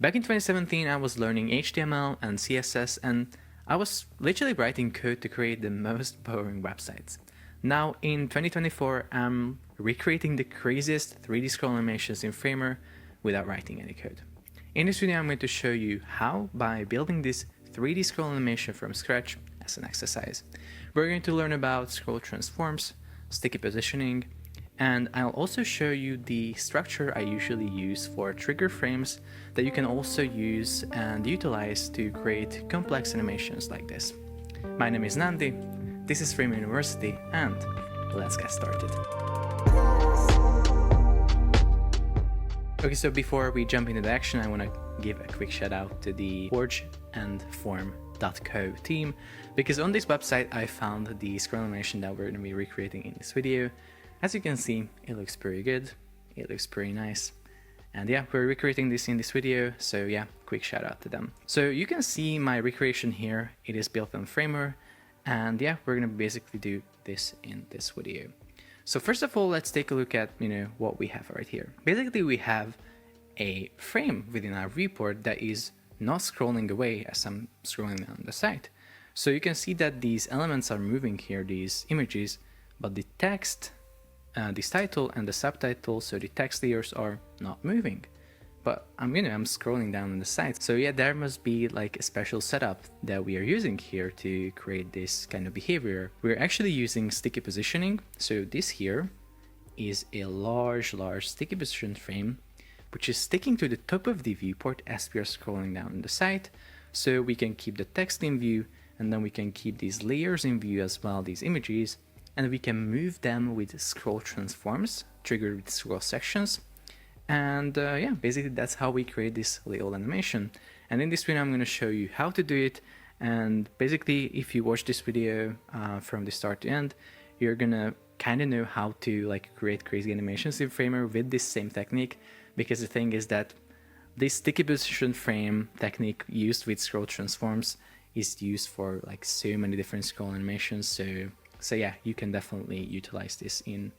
Back in 2017, I was learning HTML and CSS, and I was literally writing code to create the most boring websites. Now in 2024, I'm recreating the craziest 3D scroll animations in Framer without writing any code. In this video, I'm going to show you how by building this 3D scroll animation from scratch as an exercise. We're going to learn about scroll transforms, sticky positioning, and I'll also show you the structure I usually use for trigger frames that you can also use and utilize to create complex animations like this. My name is Nandi, this is Framer University, and let's get started. Okay, so before we jump into the action, I want to give a quick shout out to the Forge and Form.co team, because on this website I found the scroll animation that we're going to be recreating in this video. As you can see, it looks pretty good, it looks pretty nice, and yeah, we're recreating this in this video, so yeah, quick shout out to them. So you can see my recreation here, it is built on Framer, and yeah, we're gonna basically do this in this video. So first of all, let's take a look at, what we have right here. Basically, we have a frame within our viewport that is not scrolling away as I'm scrolling down the site. So you can see that these elements are moving here, these images, but the text, this title and the subtitle, so the text layers are not moving. But I'm scrolling down on the site. So yeah, there must be like a special setup that we are using here to create this kind of behavior. We're actually using sticky positioning. So this here is a large sticky position frame, which is sticking to the top of the viewport as we are scrolling down on the site. So we can keep the text in view, and then we can keep these layers in view as well, these images, and we can move them with scroll transforms, triggered with scroll sections. And yeah, basically that's how we create this little animation. And in this video, I'm going to show you how to do it. And basically, if you watch this video from the start to end, you're going to kind of know how to create crazy animations in Framer with this same technique. Because the thing is that this sticky position frame technique used with scroll transforms is used for so many different scroll animations. So yeah, you can definitely utilize this in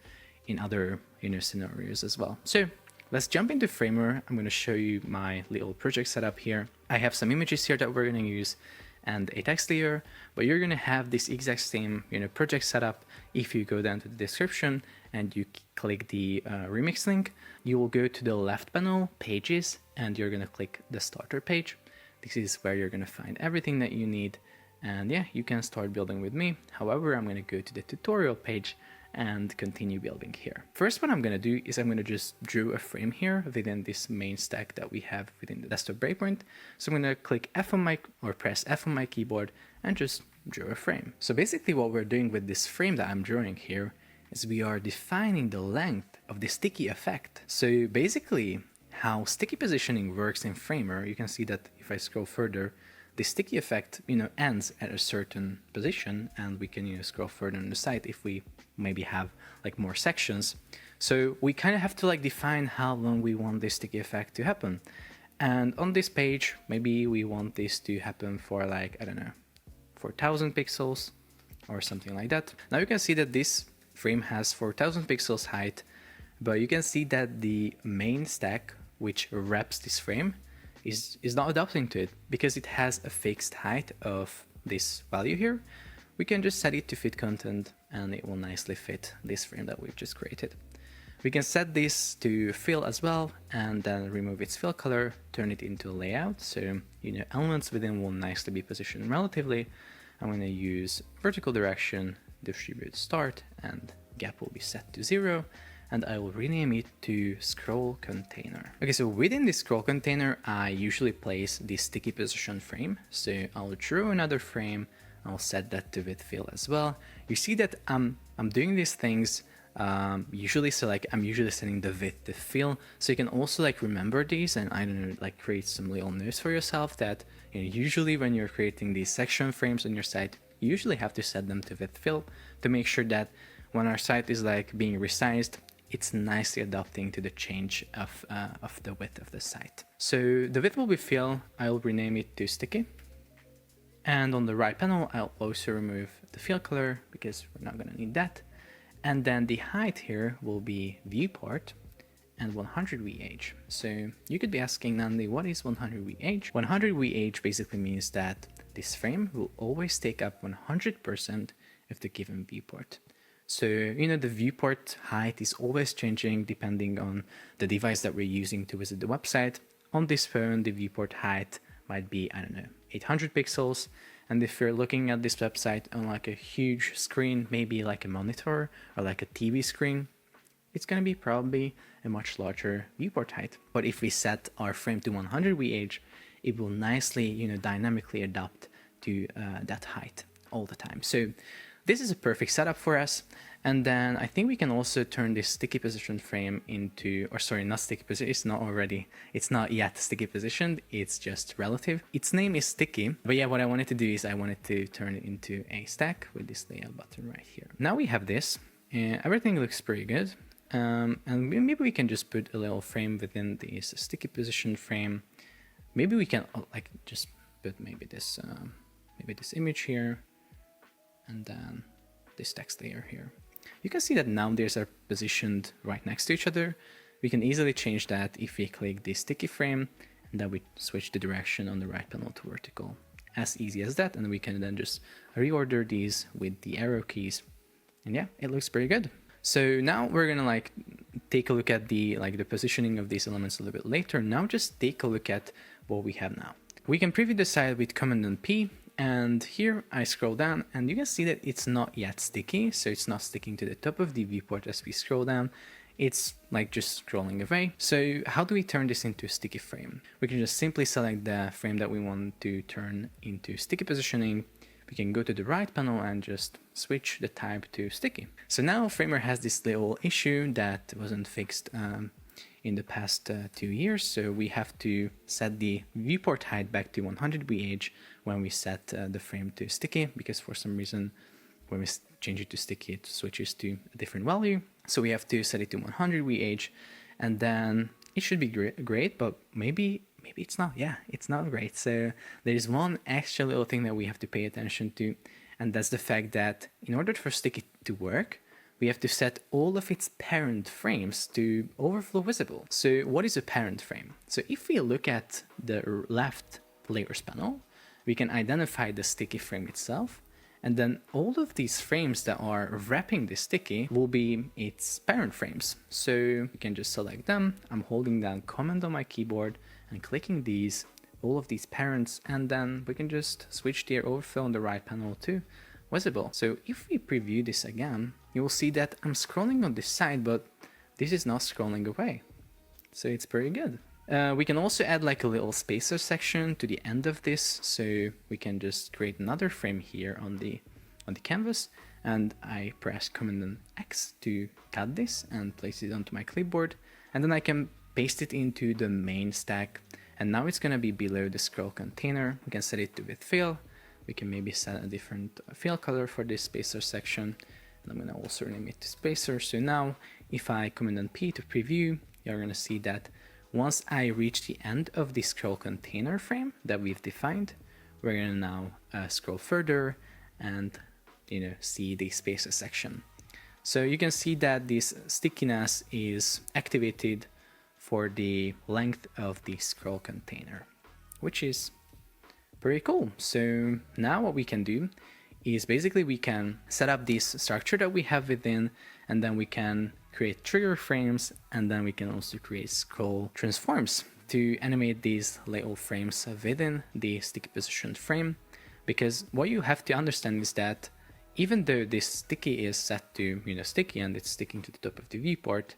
other scenarios as well. So let's jump into Framer. I'm going to show you my little project setup here. I have some images here that we're going to use and a text layer, but you're going to have this exact same project setup. If you go down to the description and you click the remix link, you will go to the left panel, pages, and you're going to click the starter page. This is where you're going to find everything that you need. And yeah, you can start building with me. However, I'm going to go to the tutorial page and continue building here. First, what I'm going to do is I'm going to just draw a frame here within this main stack that we have within the desktop breakpoint. So I'm going to click F on press F on my keyboard and just draw a frame. So basically what we're doing with this frame that I'm drawing here is we are defining the length of the sticky effect. So basically how sticky positioning works in Framer, you can see that if I scroll further, the sticky effect, ends at a certain position, and we can, scroll further on the site if we maybe have more sections. So we kind of have to define how long we want this sticky effect to happen. And on this page, maybe we want this to happen for I don't know, 4,000 pixels or something like that. Now you can see that this frame has 4,000 pixels height, but you can see that the main stack, which wraps this frame, is not adapting to it because it has a fixed height of this value here. We can just set it to fit content and it will nicely fit this frame that we've just created. We can set this to fill as well and then remove its fill color, turn it into layout. So, elements within will nicely be positioned relatively. I'm going to use vertical direction, distribute start, and gap will be set to 0. And I will rename it to scroll container. Okay, so within this scroll container, I usually place the sticky position frame. So I'll draw another frame, I'll set that to width fill as well. You see that I'm doing these things usually, so I'm usually setting the width to fill. So you can also remember these and I don't know, create some little notes for yourself that usually when you're creating these section frames on your site, you usually have to set them to width fill to make sure that when our site is being resized, it's nicely adapting to the change of the width of the site. So the width will be fill, I'll rename it to sticky. And on the right panel, I'll also remove the fill color because we're not gonna need that. And then the height here will be viewport. and 100 VH. So you could be asking, Nandi, what is 100 VH? 100 VH basically means that this frame will always take up 100% of the given viewport. So, you know, the viewport height is always changing depending on the device that we're using to visit the website. On this phone, the viewport height might be, I don't know, 800 pixels. And if you're looking at this website on like a huge screen, maybe like a monitor or like a TV screen, it's going to be probably a much larger viewport height. But if we set our frame to 100 VH, it will nicely, you know, dynamically adapt to that height all the time. So this is a perfect setup for us. And then I think we can also turn this sticky position frame into, or sorry, not sticky position, it's not yet sticky positioned, it's just relative. Its name is sticky, but yeah, what I wanted to do is I wanted to turn it into a stack with this layout button right here. Now we have this, everything looks pretty good. And maybe we can just put a little frame within this sticky position frame. Maybe we can like just put maybe this image here, and then this text layer here. You can see that now these are positioned right next to each other. We can easily change that if we click the sticky frame, and then we switch the direction on the right panel to vertical. As easy as that, and we can then just reorder these with the arrow keys. And yeah, it looks pretty good. So now we're gonna like take a look at the positioning of these elements a little bit later. Now just take a look at what we have now. We can preview the site with Command P, and here I scroll down and you can see that it's not yet sticky, so it's not sticking to the top of the viewport as we scroll down. It's like just scrolling away. So how do we turn this into a sticky frame? We can just simply select the frame that we want to turn into sticky positioning. We can go to the right panel and just switch the type to sticky. So now Framer has this little issue that wasn't fixed in the past 2 years. So we have to set the viewport height back to 100 VH when we set the frame to sticky, because for some reason when we change it to sticky, it switches to a different value. So we have to set it to 100 VH, and then it should be great, but maybe it's not. Yeah, it's not great. So there's one extra little thing that we have to pay attention to, and that's the fact that in order for sticky to work, we have to set all of its parent frames to overflow visible. So what is a parent frame? So if we look at the left layers panel, we can identify the sticky frame itself, and then all of these frames that are wrapping the sticky will be its parent frames. So we can just select them. I'm holding down Command on my keyboard and clicking these, all of these parents, and then we can just switch the overflow on the right panel to visible. So if we preview this again, you will see that I'm scrolling on this side, but this is not scrolling away. So it's pretty good. We can also add like a little spacer section to the end of this. So we can just create another frame here on the canvas, and I press Command and X to cut this and place it onto my clipboard, and then I can paste it into the main stack. And now it's gonna be below the scroll container. We can set it to with fill. We can maybe set a different fill color for this spacer section. And I'm gonna also rename it to spacer. So now if I Command P to preview, you're gonna see that once I reach the end of the scroll container frame that we've defined, we're gonna now scroll further and see the spacer section. So you can see that this stickiness is activated for the length of the scroll container, which is pretty cool. So now what we can do is basically we can set up this structure that we have within, and then we can create trigger frames, and then we can also create scroll transforms to animate these little frames within the sticky position frame. Because what you have to understand is that even though this sticky is set to sticky and it's sticking to the top of the viewport,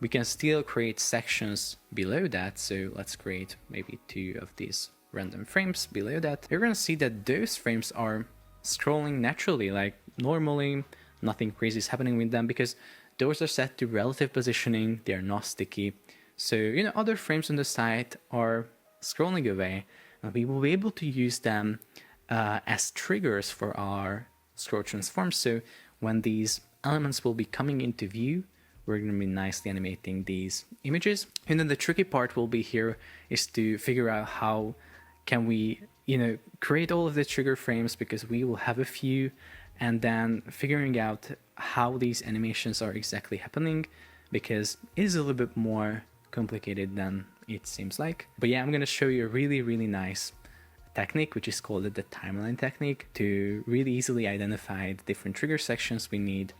we can still create sections below that. So let's create maybe 2 of these random frames below that. You're gonna see that those frames are scrolling naturally, like normally. Nothing crazy is happening with them because those are set to relative positioning. They are not sticky. So other frames on the site are scrolling away, and we will be able to use them as triggers for our scroll transforms. So when these elements will be coming into view, we're going to be nicely animating these images. And then the tricky part will be here is to figure out how can we create all of the trigger frames, because we will have a few, and then figuring out how these animations are exactly happening because it is a little bit more complicated than it seems like. But yeah, I'm going to show you a really nice technique, which is called the timeline technique, to really easily identify the different trigger sections we need.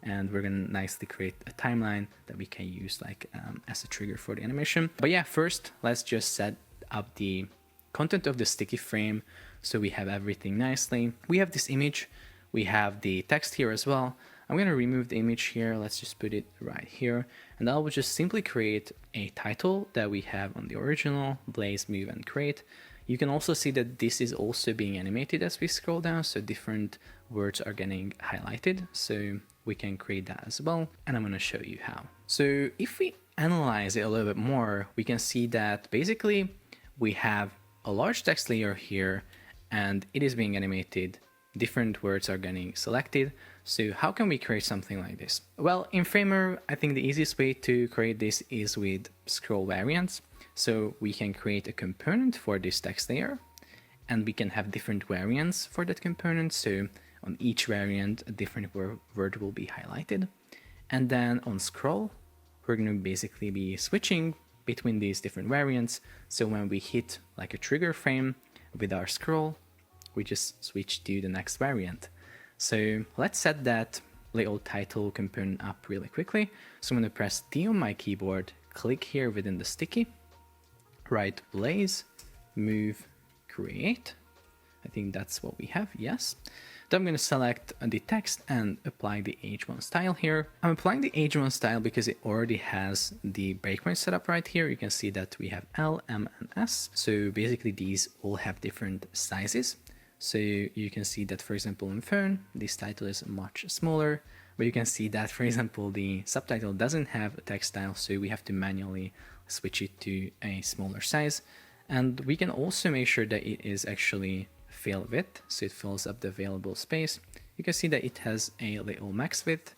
And we're going to nicely create a timeline that we can use like as a trigger for the animation. But yeah, first let's just set up the content of the sticky frame so we have everything nicely. We have this image, we have the text here as well. I'm going to remove the image here. Let's just put it right here. And I will just simply create a title that we have on the original, Blaze, Move, and Create. You can also see that this is also being animated as we scroll down. So different words are getting highlighted. So we can create that as well. And I'm going to show you how. So if we analyze it a little bit more, we can see that basically we have a large text layer here and it is being animated. Different words are getting selected. So how can we create something like this? Well, in Framer, I think the easiest way to create this is with scroll variants. So we can create a component for this text layer and we can have different variants for that component. So on each variant, a different word will be highlighted. And then on scroll, we're going to basically be switching between these different variants. So when we hit like a trigger frame with our scroll, we just switch to the next variant. So let's set that little title component up really quickly. So I'm going to press D on my keyboard, click here within the sticky, write Blaze, Move, Create. I think that's what we have, yes. Then I'm going to select the text and apply the H1 style here. I'm applying the H1 style because it already has the breakpoint set up right here. You can see that we have L, M, and S. So basically these all have different sizes. So you can see that, for example, in phone, this title is much smaller, but you can see that, for example, the subtitle doesn't have a text style, so we have to manually switch it to a smaller size. And we can also make sure that it is actually fill width, so it fills up the available space. You can see that it has a little max width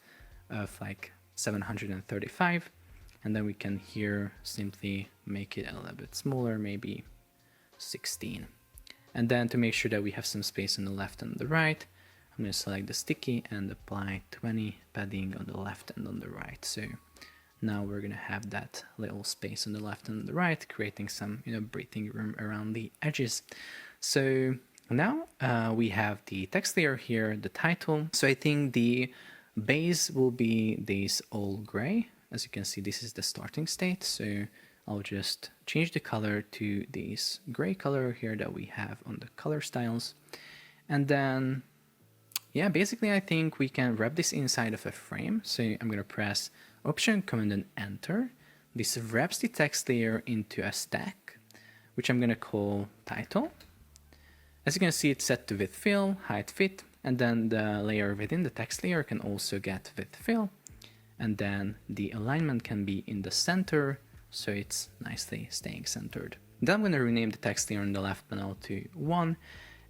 of like 735, and then we can here simply make it a little bit smaller, maybe 16. And then to make sure that we have some space on the left and the right, I'm going to select the sticky and apply 20 padding on the left and on the right. So now we're going to have that little space on the left and the right, creating some, breathing room around the edges. So now we have the text layer here, the title. So I think the base will be this all gray. As you can see, this is the starting state. So I'll just change the color to this gray color here that we have on the color styles. And then, yeah, basically I think we can wrap this inside of a frame. So I'm going to press Option, Command, and Enter. This wraps the text layer into a stack, which I'm going to call title. As you can see, it's set to width fill, height fit, and then the layer within the text layer can also get width fill. And then the alignment can be in the center, so it's nicely staying centered. Then I'm going to rename the text layer on the left panel to 1.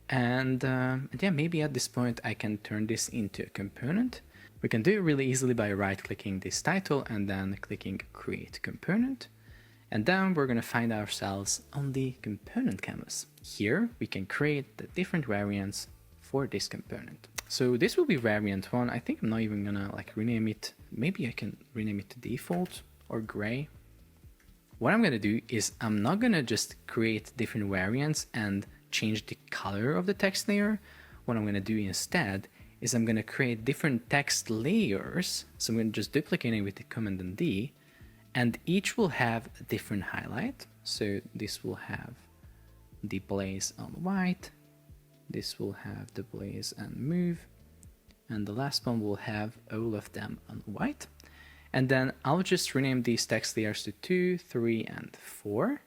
And yeah, maybe at this point I can turn this into a component. We can do it really easily by right-clicking this title and then clicking Create Component. And then we're going to find ourselves on the component canvas. Here we can create the different variants for this component. So this will be variant 1. I think I'm not even going to rename it. Maybe I can rename it to default or gray. What I'm going to do is I'm not going to just create different variants and change the color of the text layer. What I'm going to do instead is I'm going to create different text layers. So I'm going to just duplicate it with the Command and D, and each will have a different highlight. So this will have the Blaze on white. This will have the Blaze and Move. And the last one will have all of them on white. And then I'll just rename these text layers to 2, 3, and 4.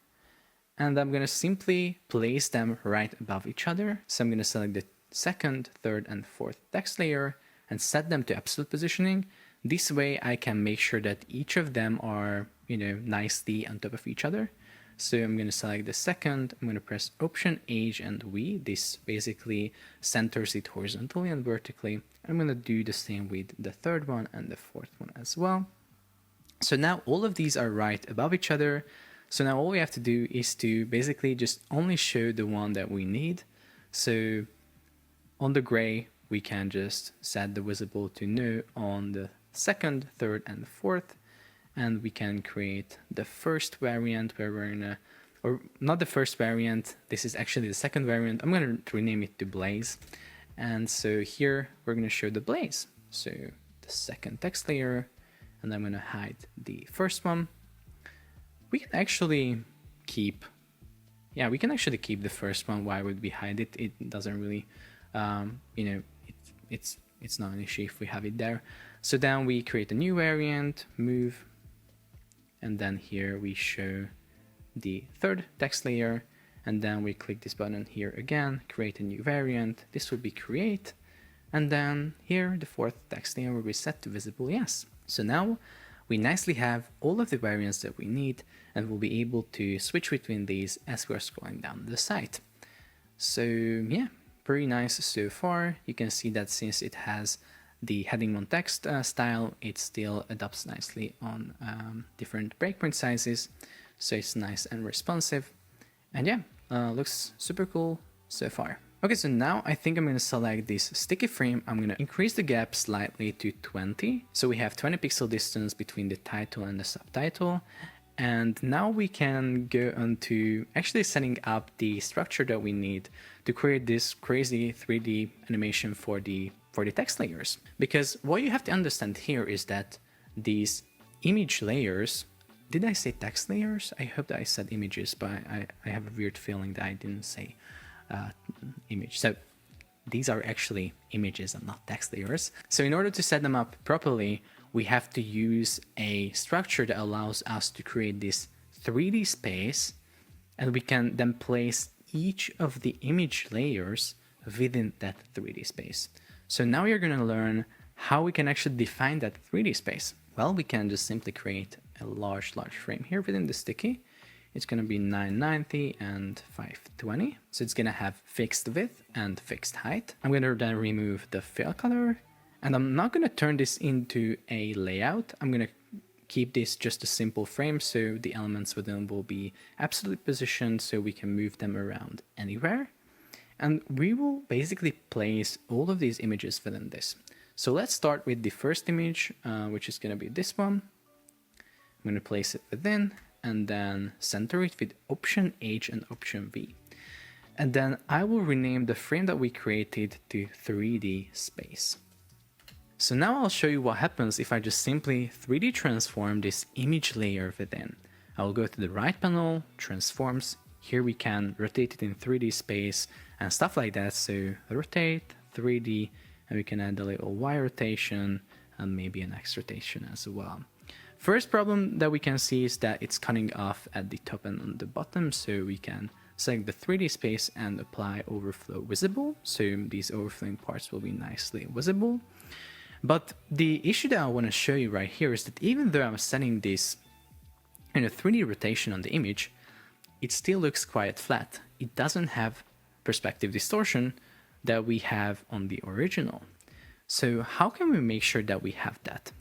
And I'm going to simply place them right above each other. So I'm going to select the second, third, and fourth text layer and set them to absolute positioning. This way I can make sure that each of them are, nicely on top of each other. So I'm going to select the second, I'm going to press Option, H, and V. This basically centers it horizontally and vertically. I'm going to do the same with the third one and the fourth one as well. So now all of these are right above each other. So now all we have to do is to basically just only show the one that we need. So on the gray, we can just set the visible to no on the second, third, and fourth. and we can create the first variant where we're gonna, or not the first variant, this is actually the second variant. I'm gonna rename it to Blaze. And so here we're gonna show the Blaze. So the second text layer, and I'm gonna hide the first one. We can actually keep, yeah, we can actually keep the first one. Why would we hide it? It doesn't really, you know, it's not an issue if we have it there. So then we create a new variant, move, and then here we show the third text layer, and then we click this button here again, create a new variant. This will be create, and then here the fourth text layer will be set to visible yes. So now we nicely have all of the variants that we need, and we'll be able to switch between these as we're scrolling down the site. So yeah, pretty nice so far. You can see that since it has the heading on text style, it still adapts nicely on different breakpoint sizes. So it's nice and responsive. And yeah, looks super cool so far. Okay, so now I think I'm going to select this sticky frame. I'm going to increase the gap slightly to 20. So we have 20 pixel distance between the title and the subtitle. And now we can go on to actually setting up the structure that we need to create this crazy 3D animation for the text layers. Because what you have to understand here is that these image layers, did I say text layers? I hope that I said images, but I have a weird feeling that I didn't say image. So these are actually images and not text layers. So in order to set them up properly, we have to use a structure that allows us to create this 3D space, and we can then place each of the image layers within that 3D space. So now you're going to learn how we can actually define that 3D space. Well, we can just simply create a large frame here within the sticky. It's going to be 990 and 520. So it's going to have fixed width and fixed height. I'm going to then remove the fill color, and I'm not going to turn this into a layout. I'm going to keep this just a simple frame, so the elements within will be absolutely positioned so we can move them around anywhere. And we will basically place all of these images within this. So let's start with the first image, which is going to be this one. I'm going to place it within, and then center it with Option H and Option V. And then I will rename the frame that we created to 3D space. So now I'll show you what happens if I just simply 3D transform this image layer within. I'll go to the right panel, transforms. Here we can rotate it in 3D space and stuff like that. So rotate, 3D, and we can add a little Y rotation and maybe an X rotation as well. First problem that we can see is that it's cutting off at the top and on the bottom, so we can select the 3D space and apply overflow visible, so these overflowing parts will be nicely visible. But the issue that I want to show you right here is that even though I'm setting this in a 3D rotation on the image, it still looks quite flat. It doesn't have perspective distortion that we have on the original. So how can we make sure that we have that?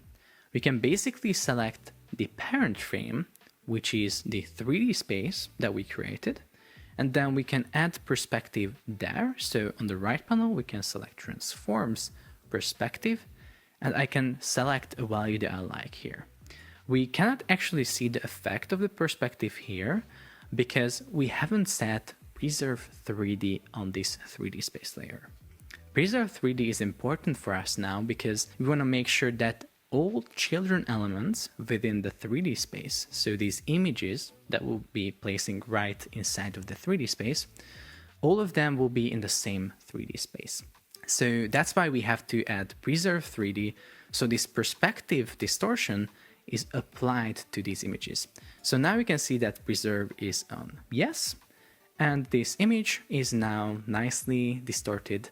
We can basically select the parent frame, which is the 3D space that we created, and then we can add perspective there. So on the right panel, we can select transforms perspective, and I can select a value that I like here. We cannot actually see the effect of the perspective here because we haven't set preserve 3D on this 3D space layer. Preserve 3D is important for us now because we want to make sure that all children elements within the 3D space, so these images that we'll be placing right inside of the 3D space, all of them will be in the same 3D space. So that's why we have to add preserve 3D, so this perspective distortion is applied to these images. So now we can see that preserve is on yes, and this image is now nicely distorted,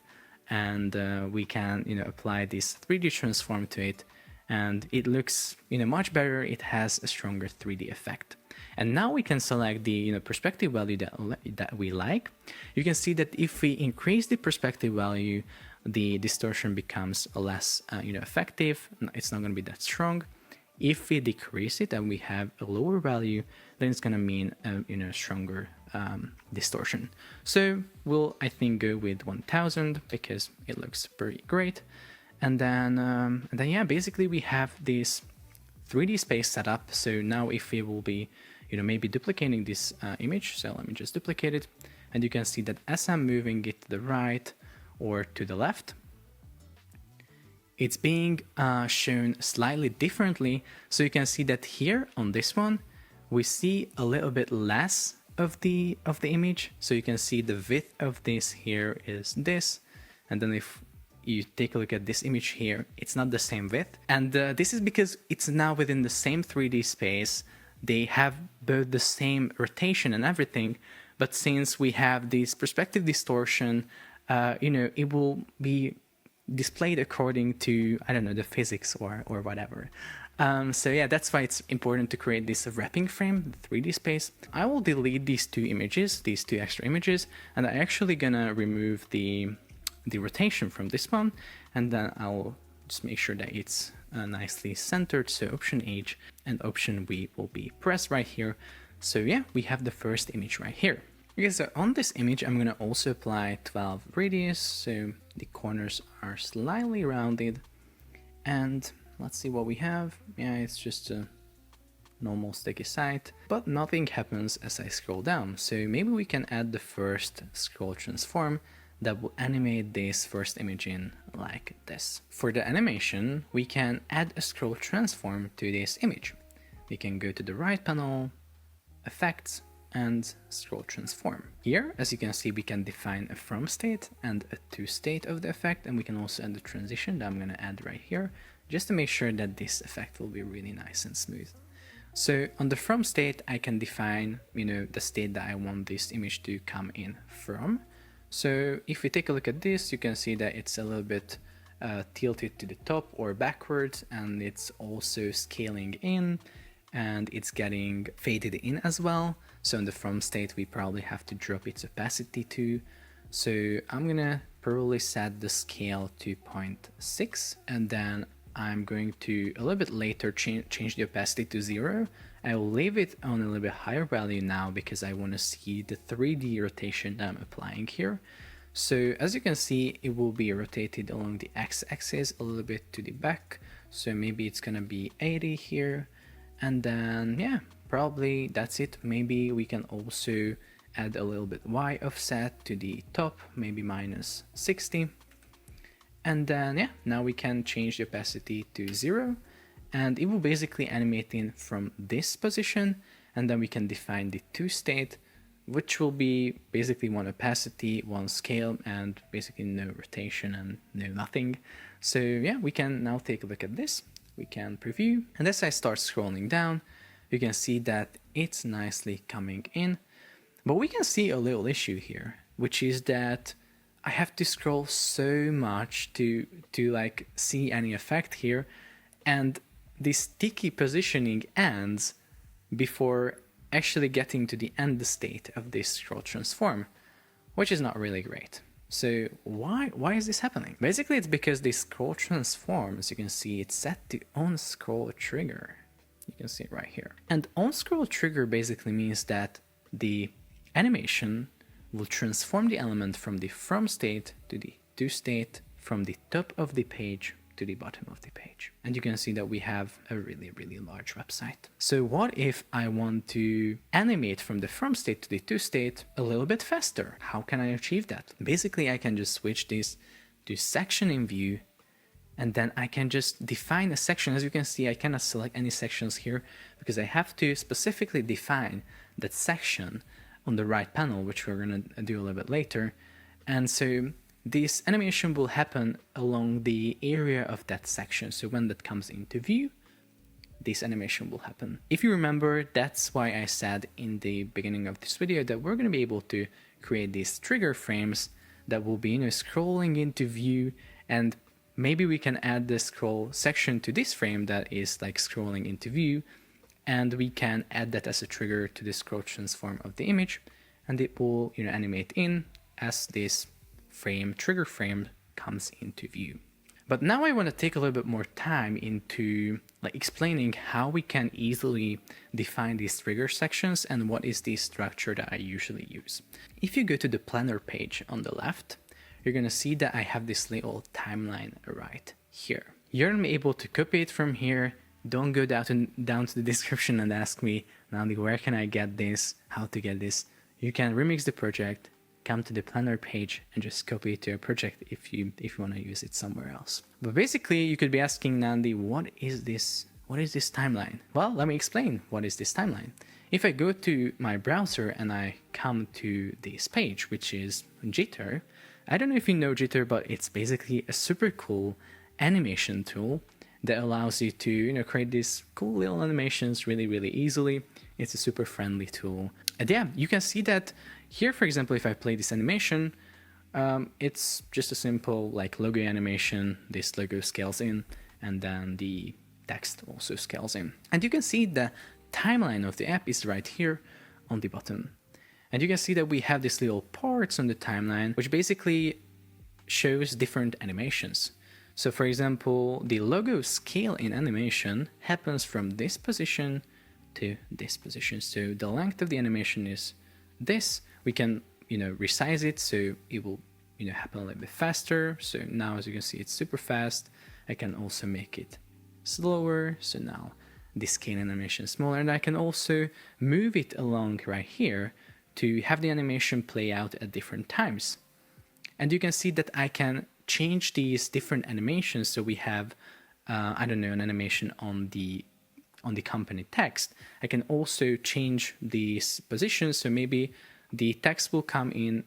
and we can apply this 3D transform to it, and it looks much better. It has a stronger 3D effect. And now we can select the perspective value that we like. You can see that if we increase the perspective value, the distortion becomes less effective. It's not going to be that strong. If we decrease it and we have a lower value, then it's going to mean a stronger distortion. So we'll, I think, go with 1000 because it looks pretty great. And then yeah, basically we have this 3D space setup. So now if we will be, maybe duplicating this image, so let me just duplicate it, and you can see that as I'm moving it to the right or to the left, it's being shown slightly differently. So you can see that here on this one, we see a little bit less of the image. So you can see the width of this here is this, and then if you take a look at this image here, it's not the same width. And this is because it's now within the same 3D space. They have both the same rotation and everything, but since we have this perspective distortion, it will be displayed according to, I don't know, the physics or whatever. So yeah, that's why it's important to create this wrapping frame, the 3D space. I will delete these two extra images, and I'm actually gonna remove the rotation from this one, and then I'll just make sure that it's nicely centered. So Option H and Option V will be pressed right here. So yeah, we have the first image right here. Okay, so on this image, I'm gonna also apply 12 radius, so the corners are slightly rounded, and let's see what we have. Yeah, it's just a normal sticky site, but nothing happens as I scroll down. So maybe we can add the first scroll transform that will animate this first image in like this. For the animation, we can add a scroll transform to this image. We can go to the right panel, Effects, and Scroll Transform. Here, as you can see, we can define a from state and a to state of the effect, and we can also add the transition that I'm going to add right here, just to make sure that this effect will be really nice and smooth. So on the from state, I can define, the state that I want this image to come in from. So if we take a look at this, you can see that it's a little bit tilted to the top or backwards, and it's also scaling in, and it's getting faded in as well. So in the from state, we probably have to drop its opacity too. So I'm gonna probably set the scale to 0.6, and then I'm going to a little bit later change the opacity to 0. I will leave it on a little bit higher value now because I want to see the 3D rotation that I'm applying here. So as you can see, it will be rotated along the x-axis a little bit to the back. So maybe it's gonna be 80 here, and then yeah, probably that's it. Maybe we can also add a little bit y offset to the top, maybe minus 60. And then yeah, now we can change the opacity to 0, and it will basically animate in from this position, and then we can define the to state, which will be basically one opacity, one scale, and basically no rotation and no nothing. So yeah, we can now take a look at this. We can preview, and as I start scrolling down, you can see that it's nicely coming in, but we can see a little issue here, which is that I have to scroll so much to like see any effect here, and this sticky positioning ends before actually getting to the end state of this scroll transform, which is not really great. So why is this happening? Basically, it's because this scroll transform, as you can see, it's set to on scroll trigger. You can see it right here. And on scroll trigger basically means that the animation will transform the element from the from state to the to state, from the top of the page to the bottom of the page. And you can see that we have a really, really large website. So what if I want to animate from the from state to the to state a little bit faster? How can I achieve that? Basically, I can just switch this to section in view, and then I can just define a section. As you can see, I cannot select any sections here because I have to specifically define that section on the right panel, which we're going to do a little bit later. And so this animation will happen along the area of that section. So when that comes into view, this animation will happen. If you remember, that's why I said in the beginning of this video that we're going to be able to create these trigger frames that will be, scrolling into view, and maybe we can add the scroll section to this frame that is like scrolling into view, and we can add that as a trigger to the scroll transform of the image, and it will animate in as this trigger frame comes into view. But now I want to take a little bit more time into explaining how we can easily define these trigger sections and what is the structure that I usually use. If you go to the planner page on the left, you're going to see that I have this little timeline right here. You're going to be able to copy it from here don't go down to the description and ask me, Nandi, where can I get this, how to get this. You can remix the project, come to the planner page and just copy it to your project if you want to use it somewhere else. But basically you could be asking, Nandi, what is this timeline? Well, let me explain what is this timeline. If I go to my browser and I come to this page, which is Jitter, I don't know if you know Jitter, but it's basically a super cool animation tool that allows you to, create these cool little animations really easily. It's a super friendly tool. And yeah, you can see that here, for example, if I play this animation, it's just a simple like logo animation. This logo scales in and then the text also scales in. And you can see the timeline of the app is right here on the bottom. And you can see that we have these little parts on the timeline, which basically shows different animations. So for example, the logo scale in animation happens from this position to this position. So the length of the animation is this. We can, resize it so it will, happen a little bit faster. So now, as you can see, it's super fast. I can also make it slower. So now the scale animation is smaller, and I can also move it along right here to have the animation play out at different times. And you can see that I can change these different animations. So we have, an animation on the company text. I can also change these positions. So maybe the text will come in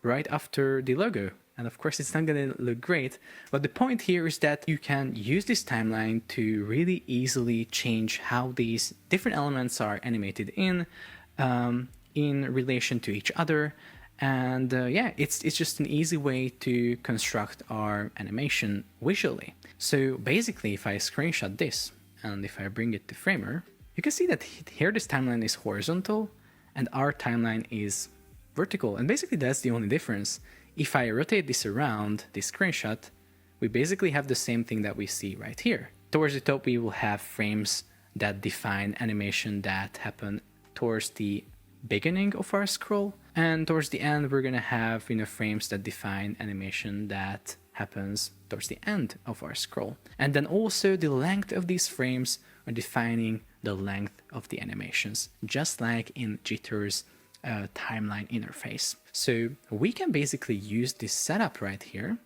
right after the logo. And of course, it's not going to look great. But the point here is that you can use this timeline to really easily change how these different elements are animated in relation to each other. And it's just an easy way to construct our animation visually. So basically, if I screenshot this and if I bring it to Framer, you can see that here this timeline is horizontal and our timeline is vertical. And basically that's the only difference. If I rotate this around, this screenshot, we basically have the same thing that we see right here. Towards the top, we will have frames that define animation that happen towards the beginning of our scroll. And towards the end, we're going to have, frames that define animation that happens towards the end of our scroll. And then also the length of these frames are defining the length of the animations, just like in Jitter's timeline interface. So we can basically use this setup right here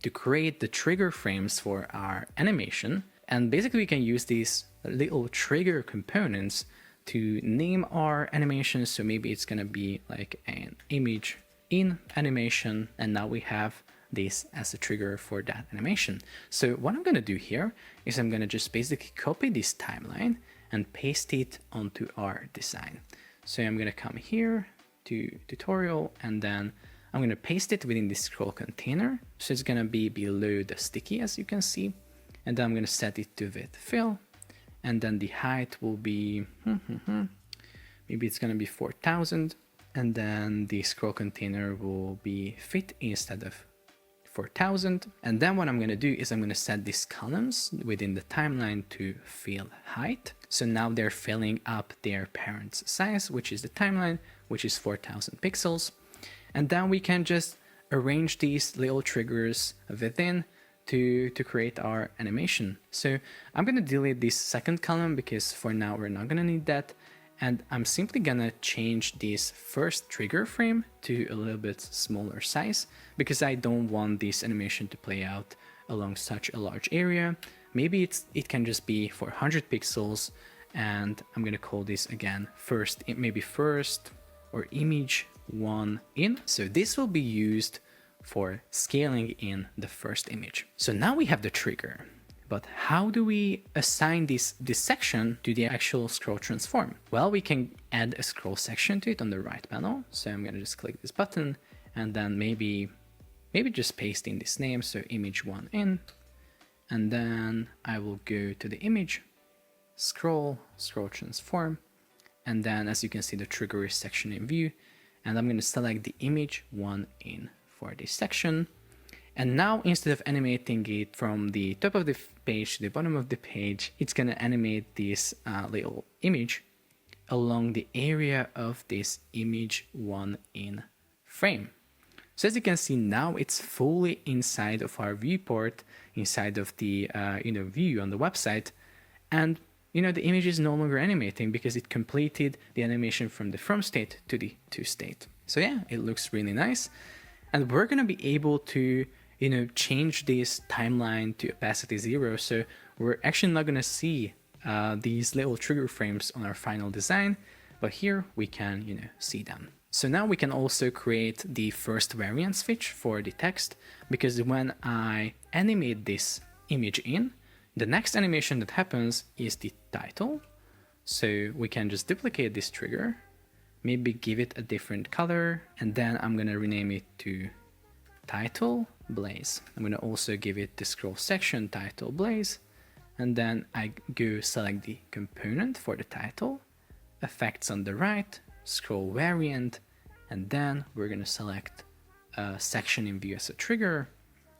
to create the trigger frames for our animation. And basically we can use these little trigger components to name our animations. So maybe it's going to be like an image in animation. And now we have this as a trigger for that animation. So what I'm going to do here is I'm going to just basically copy this timeline and paste it onto our design. So I'm going to come here to tutorial, and then I'm going to paste it within this scroll container. So it's going to be below the sticky, as you can see. And then I'm going to set it to width fill. And then the height will be, maybe it's going to be 4000. And then the scroll container will be fit instead of 4000. And then what I'm going to do is I'm going to set these columns within the timeline to fill height. So now they're filling up their parent's size, which is the timeline, which is 4000 pixels. And then we can just arrange these little triggers within to create our animation. So I'm going to delete this second column because for now we're not going to need that. And I'm simply going to change this first trigger frame to a little bit smaller size because I don't want this animation to play out along such a large area. Maybe it can just be for 100 pixels, and I'm going to call this again first or image 1 in. So this will be used for scaling in the first image. So now we have the trigger, but how do we assign this section to the actual scroll transform? Well, we can add a scroll section to it on the right panel. So I'm going to just click this button and then maybe just paste in this name. So image 1 in, and then I will go to the image, scroll transform. And then as you can see, the trigger is section in view, and I'm going to select the image 1 in for this section. And now instead of animating it from the top of the page to the bottom of the page, it's going to animate this little image along the area of this image 1 in frame. So as you can see now, it's fully inside of our viewport, inside of the view on the website, and the image is no longer animating because it completed the animation from the from state to the to state. So yeah, it looks really nice, and we're gonna be able to change this timeline to opacity 0. So we're actually not gonna see these little trigger frames on our final design, but here we can see them. So now we can also create the first variant switch for the text, because when I animate this image in, the next animation that happens is the title. So we can just duplicate this trigger, maybe give it a different color, and then I'm gonna rename it to title blaze. I'm gonna also give it the scroll section title blaze, and then I go select the component for the title, effects on the right, scroll variant, and then we're gonna select a section in view as a trigger.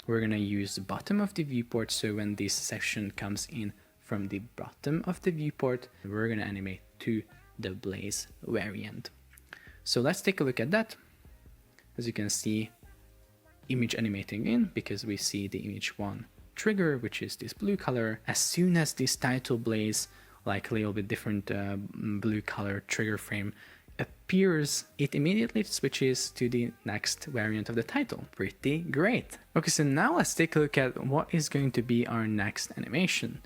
We're gonna use the bottom of the viewport, so when this section comes in from the bottom of the viewport, we're gonna animate to the blaze variant. So let's take a look at that. As you can see, image animating in, because we see the image 1 trigger, which is this blue color. As soon as this title blaze, like a little bit different blue color trigger frame appears, it immediately switches to the next variant of the title. Pretty great. Okay, so now let's take a look at what is going to be our next animation.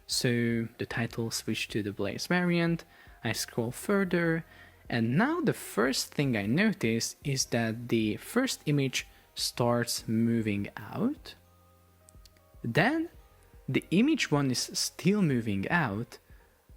So the title switched to the blaze variant, I scroll further, and now the first thing I notice is that the first image starts moving out. Then the image 1 is still moving out,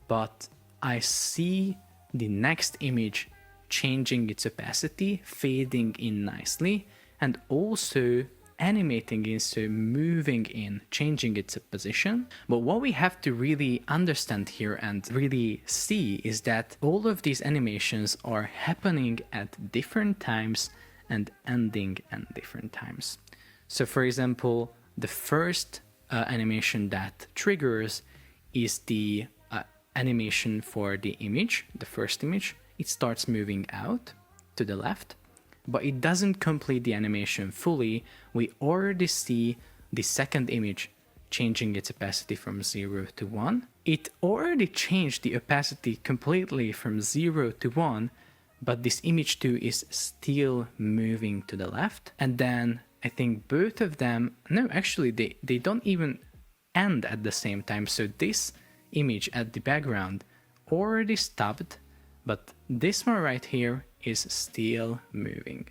but I see the next image changing its opacity, fading in nicely, and also animating in, so moving in, changing its position. But what we have to really understand here and really see is that all of these animations are happening at different times and ending at different times. So for example, the first animation that triggers is the animation for the image, the first image. It starts moving out to the left, but it doesn't complete the animation fully. We already see the second image changing its opacity from 0 to 1. It already changed the opacity completely from 0 to 1, but this image 2 is still moving to the left. And then I think both of them, no, actually they don't even end at the same time. So this image at the background already stopped, but this one right here is still moving.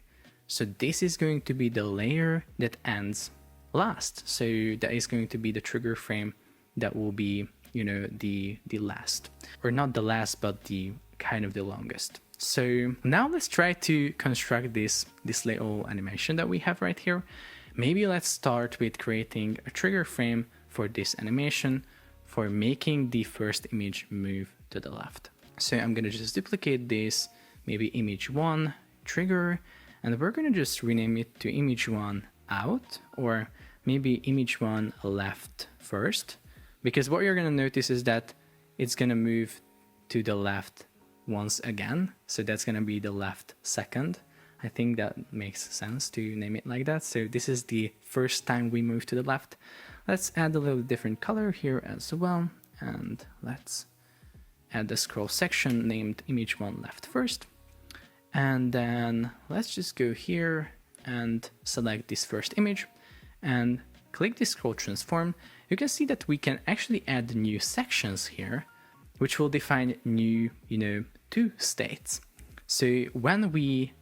So this is going to be the layer that ends last. So that is going to be the trigger frame that will be, the last, or not the last, but the kind of the longest. So now let's try to construct this little animation that we have right here. Maybe let's start with creating a trigger frame for this animation for making the first image move to the left. So I'm gonna just duplicate this, maybe image 1 trigger, and we're gonna just rename it to image 1 out, or maybe image 1 left first, because what you're gonna notice is that it's gonna move to the left once again. So that's gonna be the left second. I think that makes sense to name it like that. So this is the first time we move to the left. Let's add a little different color here as well, and let's add the scroll section named image 1 left first. And then let's just go here and select this first image and click the scroll transform. You can see that we can actually add new sections here, which will define new, two states. So when we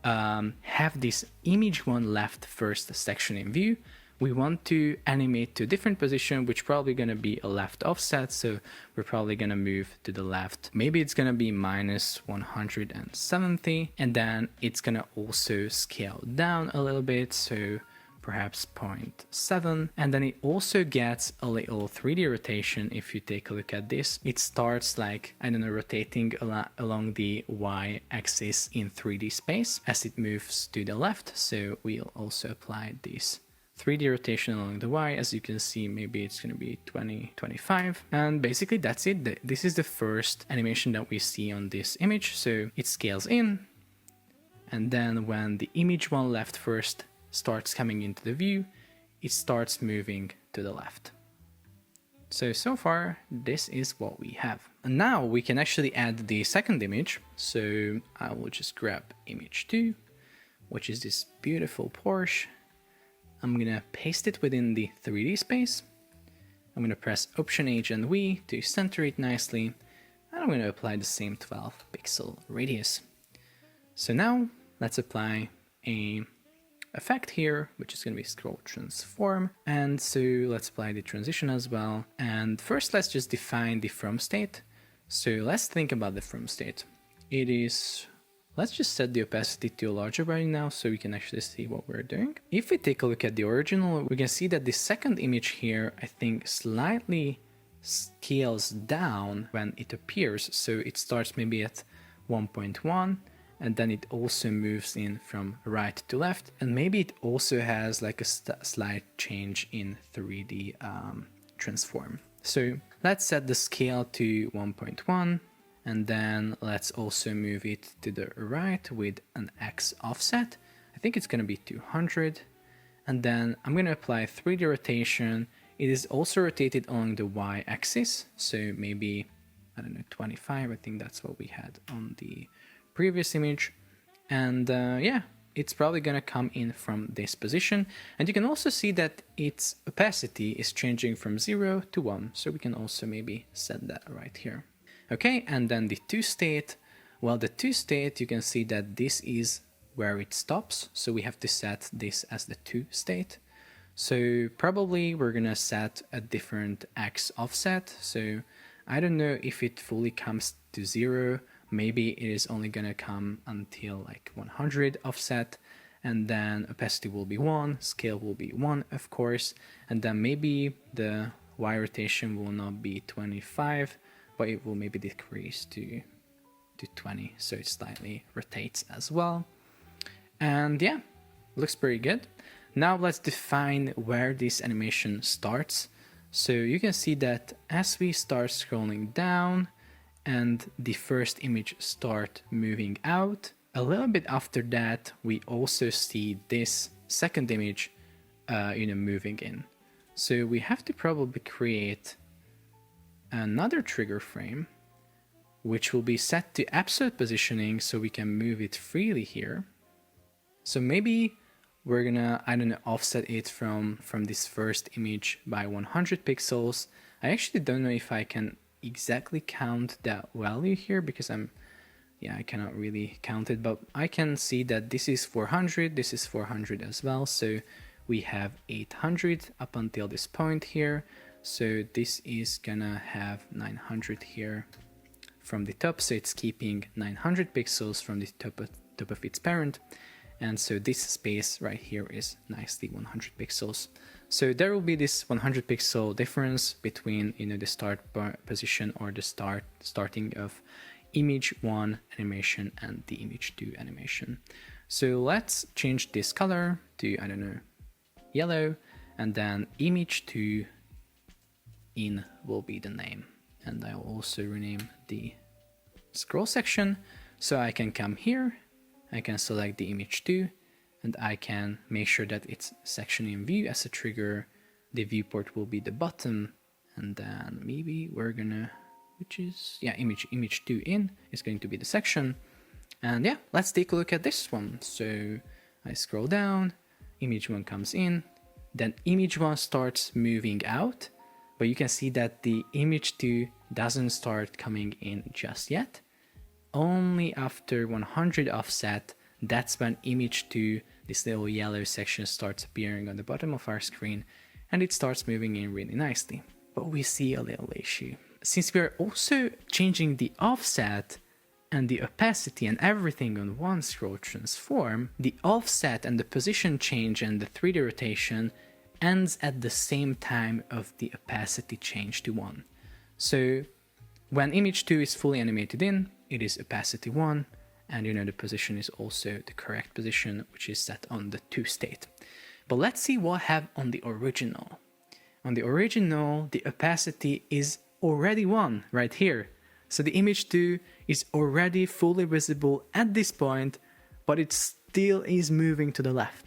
have this image 1 left first section in view, we want to animate to a different position, which probably gonna be a left offset. So we're probably gonna move to the left. Maybe it's gonna be -170, and then it's gonna also scale down a little bit. So perhaps 0.7, and then it also gets a little 3D rotation. If you take a look at this, it starts like, I don't know, rotating along the y-axis in 3D space as it moves to the left. So we'll also apply this 3D rotation along the Y. As you can see, maybe it's going to be 20, 25. And basically that's it. This is the first animation that we see on this image. So it scales in, and then when the image 1 left first starts coming into the view, it starts moving to the left. So far, this is what we have. And now we can actually add the second image. So I will just grab image 2, which is this beautiful Porsche. I'm gonna paste it within the 3D space. I'm gonna press Option H and V to center it nicely. And I'm gonna apply the same 12 pixel radius. So now let's apply a effect here, which is going to be scroll transform. And so let's apply the transition as well. And first, let's just define the from state. So let's think about the from state. It is, let's just set the opacity to a larger value now so we can actually see what we're doing. If we take a look at the original, we can see that the second image here, I think, slightly scales down when it appears. So it starts maybe at 1.1. And then it also moves in from right to left, and maybe it also has like a slight change in 3D transform. So let's set the scale to 1.1, and then let's also move it to the right with an X offset. I think it's going to be 200, and then I'm going to apply 3D rotation. It is also rotated along the Y axis, so maybe, I don't know, 25. I think that's what we had on the previous image. And yeah, it's probably gonna come in from this position, and you can also see that its opacity is changing from 0 to 1, so we can also maybe set that right here. Okay, and then the to state, well, the to state, you can see that this is where it stops, so we have to set this as the to state. So probably we're gonna set a different X offset, so I don't know if it fully comes to 0. Maybe it is only gonna come until like 100 offset, and then opacity will be 1, scale will be 1, of course, and then maybe the Y rotation will not be 25, but it will maybe decrease to 20, so it slightly rotates as well. And yeah, looks pretty good. Now let's define where this animation starts. So you can see that as we start scrolling down, and the first image start moving out, a little bit after that we also see this second image moving in. So we have to probably create another trigger frame which will be set to absolute positioning so we can move it freely here. So maybe we're gonna, I don't know, offset it from this first image by 100 pixels. I actually don't know if I can exactly count that value here because I cannot really count it, but I can see that this is 400, this is 400 as well, so we have 800 up until this point here. So this is gonna have 900 here from the top, so it's keeping 900 pixels from the top of its parent, and so this space right here is nicely 100 pixels. So there will be this 100 pixel difference between the start position or the starting of image 1 animation and the image 2 animation. So let's change this color to, I don't know, yellow, and then image 2 in will be the name. And I will also rename the scroll section, so I can come here, I can select the image 2, and I can make sure that it's section in view as a trigger. The viewport will be the bottom, and then maybe we're gonna, which is, yeah, image 2 in is going to be the section. And yeah, let's take a look at this one. So I scroll down, image 1 comes in, then image 1 starts moving out, but you can see that the image 2 doesn't start coming in just yet. Only after 100 offset, that's when image 2, this little yellow section, starts appearing on the bottom of our screen, and it starts moving in really nicely. But we see a little issue. Since we are also changing the offset and the opacity and everything on one scroll transform, the offset and the position change and the 3D rotation ends at the same time of the opacity change to 1. So when image 2 is fully animated in, it is opacity 1, and the position is also the correct position, which is set on the to state. But let's see what I have on the original. On the original, the opacity is already 1 right here. So the image 2 is already fully visible at this point, but it still is moving to the left.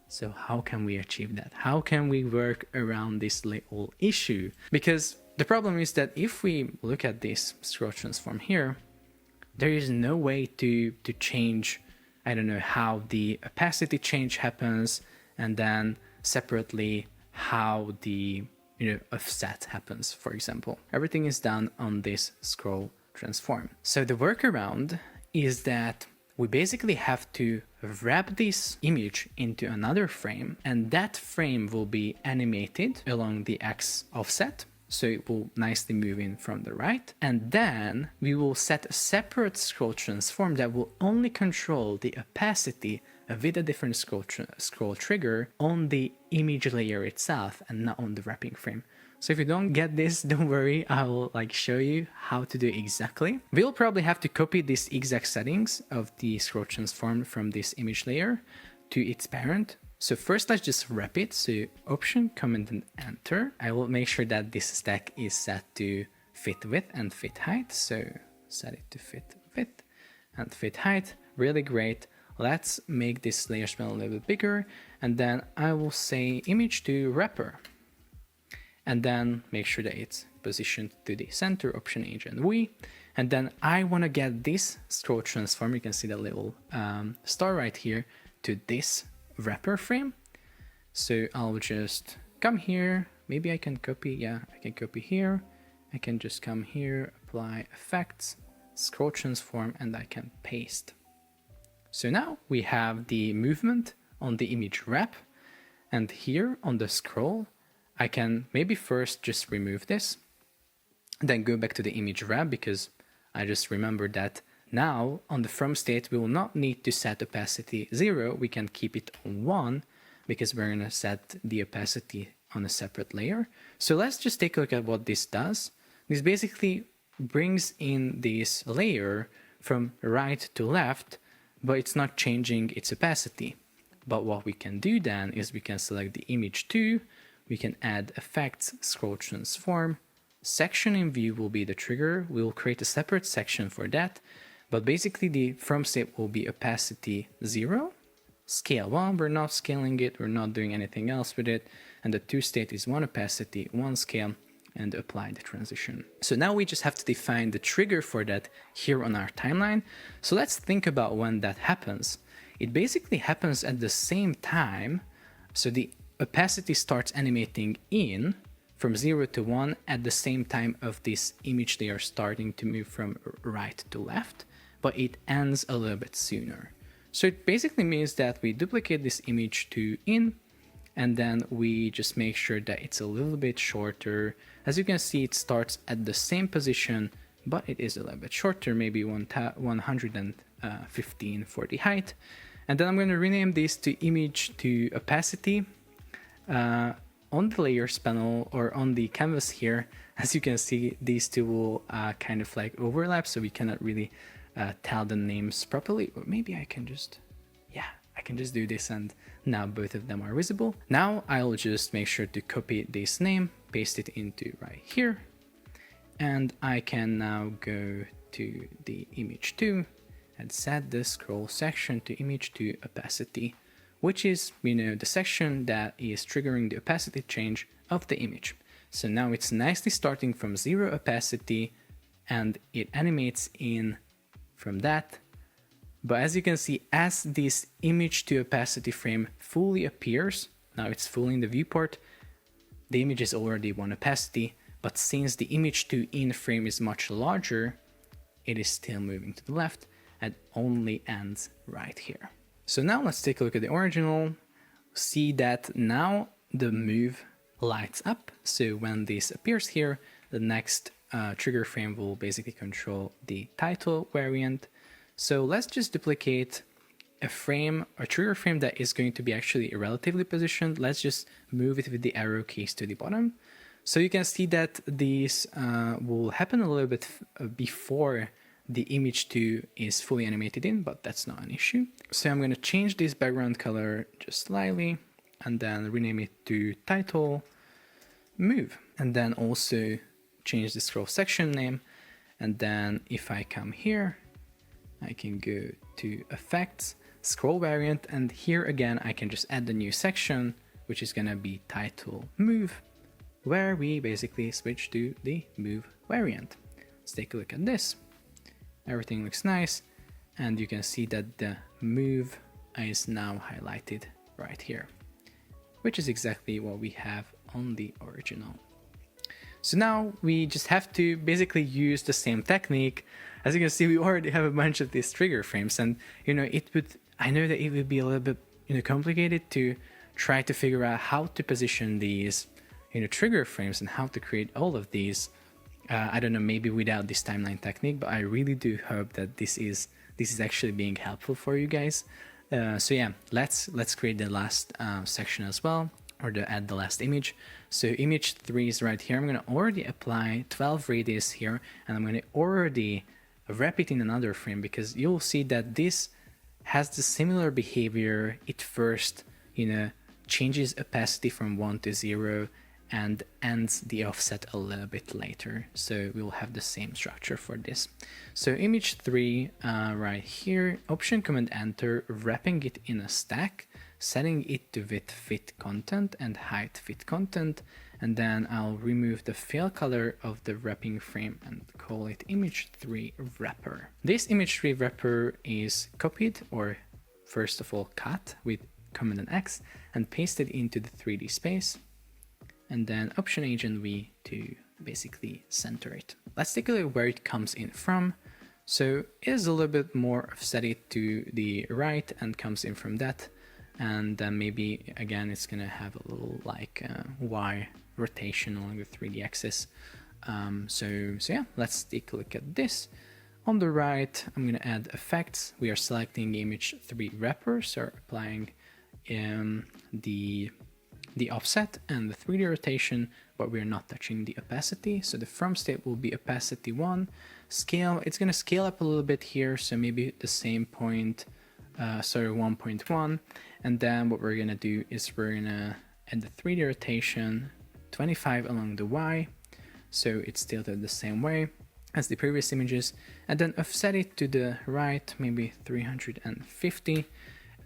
So how can we achieve that? How can we work around this little issue? Because the problem is that if we look at this scroll transform here, there is no way to change, I don't know, how the opacity change happens, and then separately how the offset happens, for example. Everything is done on this scroll transform. So the workaround is that we basically have to wrap this image into another frame, and that frame will be animated along the X offset. So it will nicely move in from the right. And then we will set a separate scroll transform that will only control the opacity with a different scroll trigger on the image layer itself and not on the wrapping frame. So if you don't get this, don't worry, I will show you how to do it exactly. We'll probably have to copy these exact settings of the scroll transform from this image layer to its parent. So first let's just wrap it. So Option, Command and Enter. I will make sure that this stack is set to fit width and fit height. So set it to fit width and fit height. Really great. Let's make this layer span a little bit bigger. And then I will say image to wrapper. And then make sure that it's positioned to the center, Option H and V. And then I want to get this scroll transform, you can see the little star right here, to this wrapper frame. So I'll just come here, maybe I can copy, yeah, I can copy here. I can just come here, apply effects, scroll transform, and I can paste. So now we have the movement on the image wrap, and here on the scroll, I can maybe first just remove this, then go back to the image wrap, because I just remembered that now on the from state, we will not need to set opacity 0. We can keep it on 1 because we're going to set the opacity on a separate layer. So let's just take a look at what this does. This basically brings in this layer from right to left, but it's not changing its opacity. But what we can do then is we can select the image 2, we can add effects, scroll transform, section in view will be the trigger. We'll create a separate section for that. But basically the from state will be opacity 0, scale 1, we're not scaling it, we're not doing anything else with it, and the to state is 1 opacity, 1 scale, and apply the transition. So now we just have to define the trigger for that here on our timeline. So let's think about when that happens. It basically happens at the same time, so the opacity starts animating in from 0 to 1 at the same time of this image layer starting to move from right to left, but it ends a little bit sooner. So it basically means that we duplicate this image to in, and then we just make sure that it's a little bit shorter. As you can see, it starts at the same position, but it is a little bit shorter, maybe 115 for the height. And then I'm going to rename this to image to opacity. On the layers panel or on the canvas here, as you can see, these two will kind of overlap, so we cannot really tell the names properly. Or maybe I can just, yeah, I can just do this and now both of them are visible. Now I'll just make sure to copy this name, paste it into right here, and I can now go to the image 2 and set the scroll section to image 2 opacity, which is, the section that is triggering the opacity change of the image. So now it's nicely starting from 0 opacity and it animates in from that. But as you can see, as this image to opacity frame fully appears, now it's fully in the viewport, the image is already 1 opacity, but since the image to in frame is much larger, it is still moving to the left and only ends right here. So now let's take a look at the original, see that now the move lights up. So when this appears here, the next trigger frame will basically control the title variant. So let's just duplicate a frame, a trigger frame that is going to be actually relatively positioned. Let's just move it with the arrow keys to the bottom. So you can see that this will happen a little bit before the image 2 is fully animated in, but that's not an issue. So I'm going to change this background color just slightly and then rename it to title move, and then also change the scroll section name. And then if I come here, I can go to effects, scroll variant, and here again I can just add the new section, which is gonna be title move, where we basically switch to the move variant. Let's take a look at this. Everything looks nice, and you can see that the move is now highlighted right here, which is exactly what we have on the original. So now we just have to basically use the same technique. As you can see, we already have a bunch of these trigger frames, and I know that it would be a little bit complicated to try to figure out how to position these trigger frames and how to create all of these. I don't know, maybe without this timeline technique, but I really do hope that this is actually being helpful for you guys. So yeah, let's create the last section as well, or add the last image. So image 3 is right here. I'm going to already apply 12 radius here, and I'm going to already wrap it in another frame, because you'll see that this has the similar behavior. It first, changes opacity from 1 to 0 and ends the offset a little bit later. So we'll have the same structure for this. So image 3 right here, Option Command Enter, wrapping it in a stack, setting it to width fit content and height fit content, and then I'll remove the fill color of the wrapping frame and call it image 3 wrapper. This image 3 wrapper is copied, or first of all cut with Command and X, and pasted into the 3D space, and then Option Agent V to basically center it. Let's take a look where it comes in from. So it is a little bit more offset to the right and comes in from that. And then maybe again it's gonna have a little like Y rotation along the 3D axis. So yeah, let's take a look at this. On the right, I'm gonna add effects. We are selecting image 3 wrapper, so applying the offset and the 3D rotation, but we're not touching the opacity. So the from state will be opacity 1. Scale, it's gonna scale up a little bit here, so maybe the same point, 1.1. And then what we're gonna do is we're gonna add the 3D rotation 25 along the Y, so it's tilted the same way as the previous images, and then offset it to the right, maybe 350.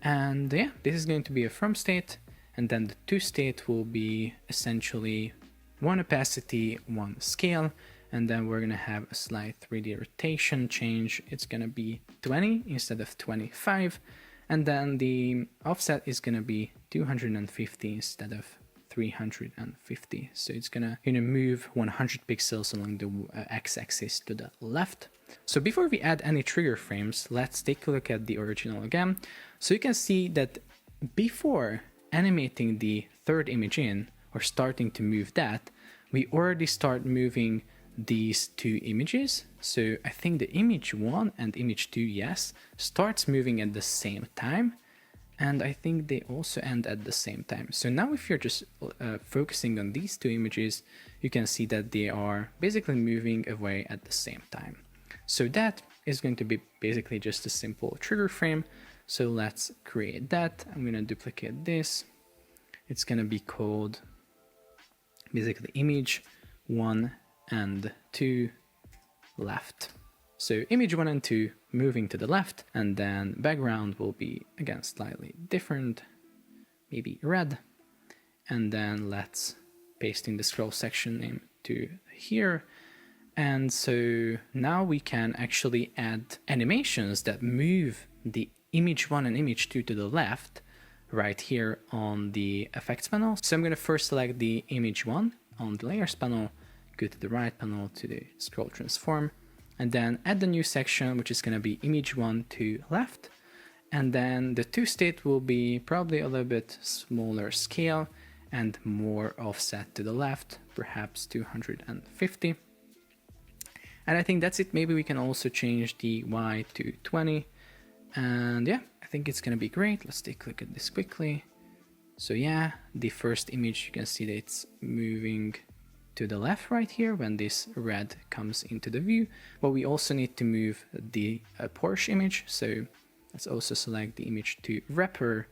And yeah, this is going to be a from state, and then the to state will be essentially 1 opacity, 1 scale, and then we're gonna have a slight 3D rotation change. It's gonna be 20 instead of 25. And then the offset is gonna be 250 instead of 350. So it's gonna move 100 pixels along the x-axis to the left. So before we add any trigger frames, let's take a look at the original again. So you can see that before animating the third image in, or starting to move that, we already start moving these two images. So I think the image 1 and image 2, yes, starts moving at the same time, and I think they also end at the same time. So now if you're just focusing on these two images, you can see that they are basically moving away at the same time. So that is going to be basically just a simple trigger frame. So let's create that. I'm going to duplicate this. It's going to be called basically image 1 and 2 left. So image 1 and 2 moving to the left, and then background will be again slightly different, maybe red. And then let's paste in the scroll section name to here. And so now we can actually add animations that move the image 1 and image 2 to the left right here on the effects panel. So I'm going to first select the image 1 on the layers panel, go to the right panel to the scroll transform, and then add the new section, which is going to be image 1 to left. And then the to state will be probably a little bit smaller scale and more offset to the left, perhaps 250. And I think that's it. Maybe we can also change the Y to 20. And yeah, I think it's going to be great. Let's take a look at this quickly. So yeah, the first image, you can see that it's moving to the left right here when this red comes into the view. But we also need to move the Porsche image. So let's also select the image to wrapper,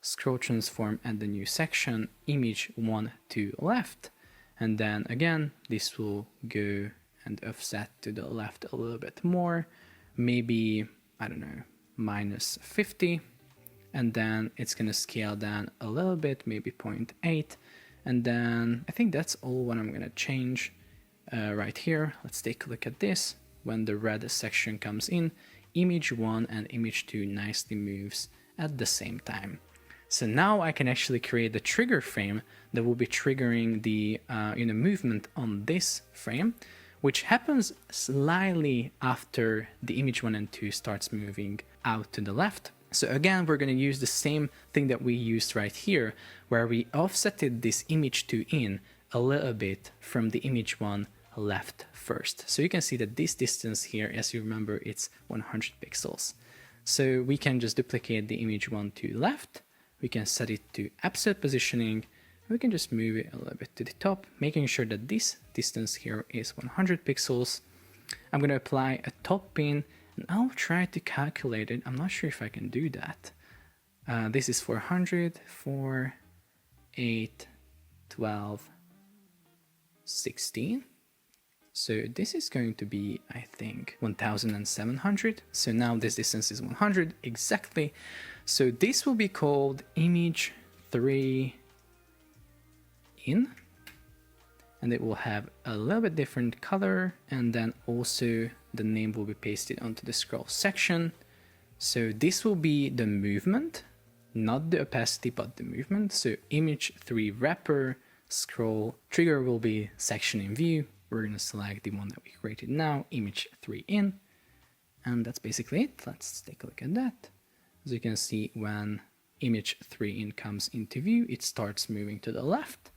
scroll transform, and the new section, image 1 to left. And then again, this will go and offset to the left a little bit more. Maybe, I don't know, minus 50, and then it's gonna scale down a little bit, maybe 0.8, and then I think that's all what I'm gonna change right here. Let's take a look at this. When the red section comes in, image 1 and image 2 nicely moves at the same time. So now I can actually create the trigger frame that will be triggering the movement on this frame, which happens slightly after the image 1 and 2 starts moving out to the left. So again, we're going to use the same thing that we used right here, where we offsetted this image 2 in a little bit from the image 1 left first. So you can see that this distance here, as you remember, it's 100 pixels. So we can just duplicate the image 1 to left. We can set it to absolute positioning. We can just move it a little bit to the top, making sure that this distance here is 100 pixels. I'm going to apply a top pin, and I'll try to calculate it. I'm not sure if I can do that. This is 400, 4, 8, 12, 16. So this is going to be, I think, 1700. So now this distance is 100 exactly. So this will be called image 3 in, and it will have a little bit different color, and then also the name will be pasted onto the scroll section. So this will be the movement, not the opacity, but the movement. So image 3 wrapper, scroll, trigger will be section in view. We're going to select the one that we created now, image 3 in, and that's basically it. Let's take a look at that. As you can see, when image 3 in comes into view, it starts moving to the left.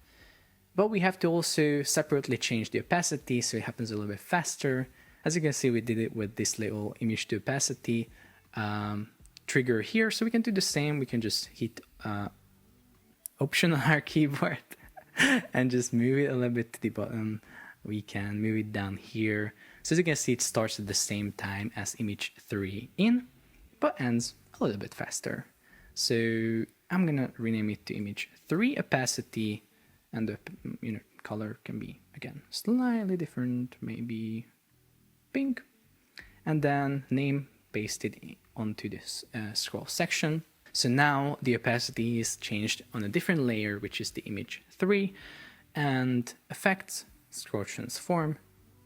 But we have to also separately change the opacity so it happens a little bit faster. As you can see, we did it with this little image to opacity trigger here. So we can do the same. We can just hit Option on our keyboard and just move it a little bit to the bottom. We can move it down here. So as you can see, it starts at the same time as image 3 in, but ends a little bit faster. So I'm gonna rename it to image 3 opacity, and the color can be again slightly different, maybe pink, and then name pasted onto this scroll section. So now the opacity is changed on a different layer, which is the image 3, and effects, scroll transform,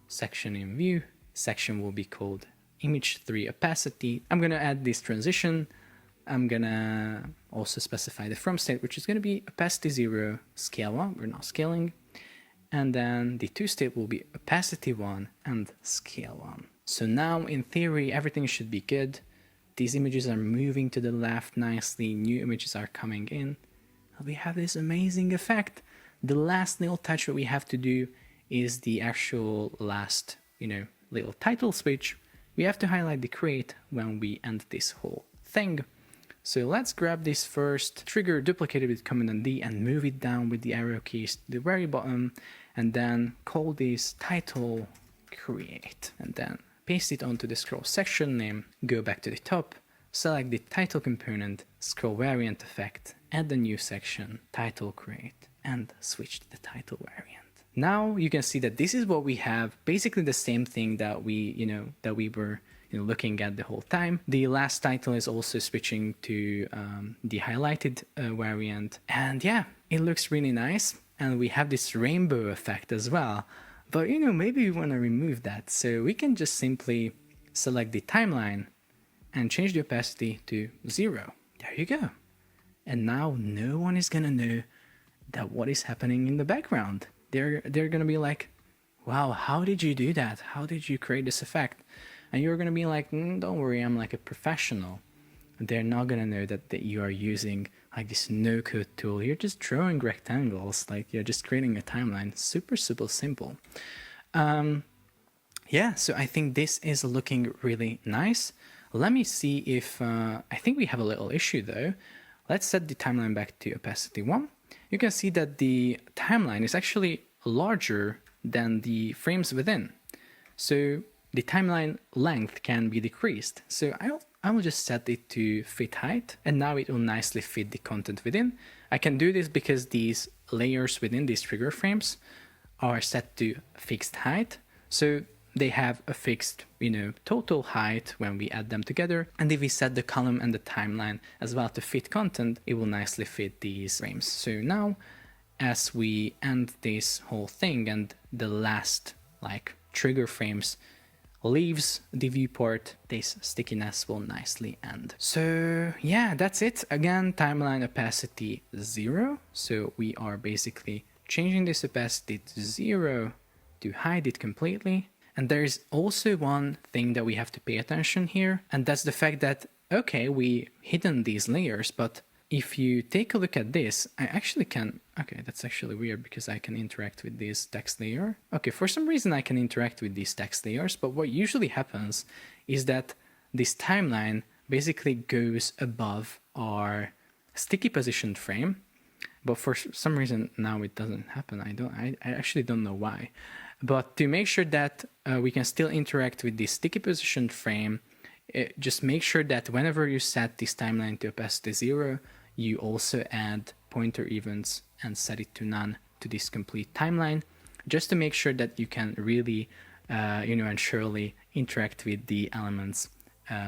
section in view. Section will be called image 3 opacity. I'm gonna add this transition. I'm gonna also specify the from state, which is gonna be opacity 0, scale 1, we're not scaling. And then the to state will be opacity 1 and scale 1. So now in theory, everything should be good. These images are moving to the left nicely, new images are coming in. We have this amazing effect. The last little touch that we have to do is the actual last, little title switch. We have to highlight the create when we end this whole thing. So let's grab this first trigger, duplicate it with Command and D, and move it down with the arrow keys to the very bottom, and then call this title create, and then paste it onto the scroll section name, go back to the top, select the title component, scroll variant effect, add the new section, title create, and switch to the title variant. Now you can see that this is what we have, basically the same thing that we were looking at the whole time. The last title is also switching to the highlighted variant, and yeah, it looks really nice. And we have this rainbow effect as well, but maybe we want to remove that. So we can just simply select the timeline and change the opacity to 0. There you go. And now no one is gonna know that what is happening in the background. They're gonna be like, wow, how did you do that? How did you create this effect? And you're gonna be like, don't worry, I'm like a professional. They're not gonna know that you are using like this no-code tool. You're just drawing rectangles, like you're just creating a timeline. Super simple. Yeah, so I think this is looking really nice. Let me see if, I think we have a little issue though. Let's set the timeline back to opacity 1. You can see that the timeline is actually larger than the frames within. So the timeline length can be decreased. So I will just set it to fit height, and now it will nicely fit the content within. I can do this because these layers within these trigger frames are set to fixed height. So they have a fixed, total height when we add them together. And if we set the column and the timeline as well to fit content, it will nicely fit these frames. So now, as we end this whole thing and the last trigger frames leaves the viewport, this stickiness will nicely end. So yeah, that's it. Again, timeline opacity 0. So we are basically changing this opacity to 0 to hide it completely. And there is also one thing that we have to pay attention here, and that's the fact that, okay, we hidden these layers, but if you take a look at this, I actually can, okay, that's actually weird because I can interact with this text layer. Okay, for some reason I can interact with these text layers, but what usually happens is that this timeline basically goes above our sticky positioned frame, but for some reason now it doesn't happen. I actually don't know why. But to make sure that we can still interact with this sticky positioned frame, just make sure that whenever you set this timeline to opacity 0, you also add pointer events and set it to none to this complete timeline, just to make sure that you can really, and surely interact with the elements